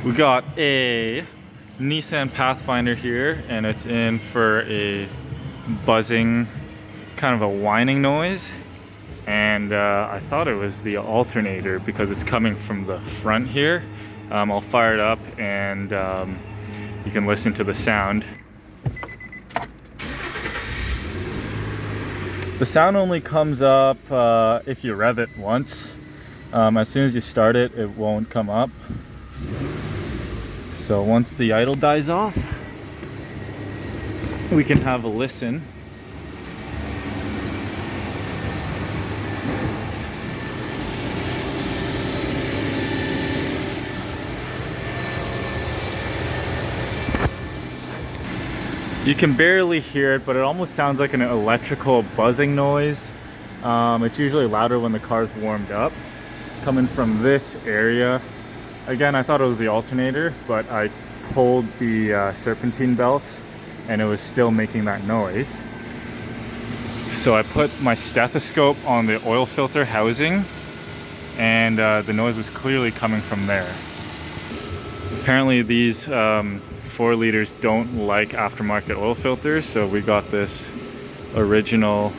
We got a Nissan Pathfinder here, and it's in for a buzzing, kind of a whining noise. And I thought it was the alternator because it's coming from the front here. I'll fire it up and you can listen to the sound. The sound only comes up if you rev it once. As soon as you start it, it won't come up. So once the idle dies off, we can have a listen. You can barely hear it, but it almost sounds like an electrical buzzing noise. It's usually louder when the car's warmed up. Coming from this area. Again, I thought it was the alternator, but I pulled the serpentine belt and it was still making that noise. So I put my stethoscope on the oil filter housing, and the noise was clearly coming from there. Apparently these 4 liters don't like aftermarket oil filters, so we got this original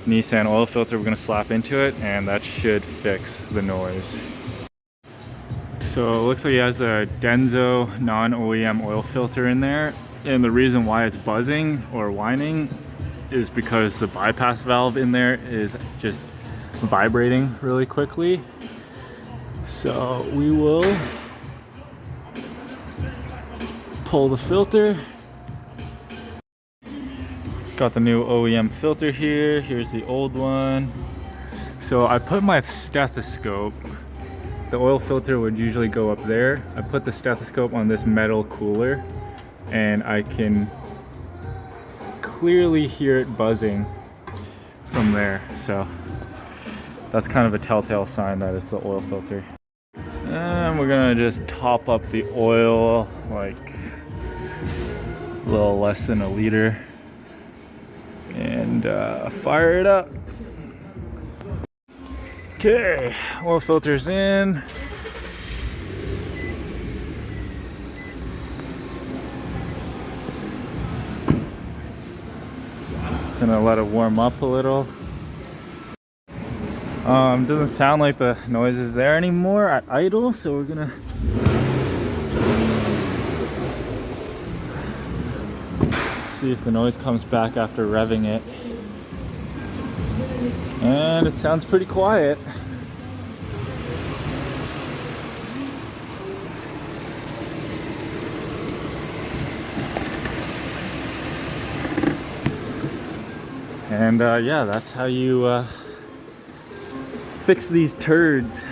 Nissan oil filter we're going to slap into it, and that should fix the noise. So it looks like he has a Denso non-OEM oil filter in there, and the reason why it's buzzing or whining is because the bypass valve in there is just vibrating really quickly. So we will pull the filter. Got the new OEM filter here. Here's the old one. So I put my stethoscope. The oil filter would usually go up there. I put the stethoscope on this metal cooler, and I can clearly hear it buzzing from there. So that's kind of a telltale sign that it's the oil filter. And we're gonna just top up the oil, like a little less than a liter, and fire it up. Okay, oil filter's in. Gonna let it warm up a little. Doesn't sound like the noise is there anymore at idle, so we're gonna see if the noise comes back after revving it. And it sounds pretty quiet. And yeah, that's how you fix these turds.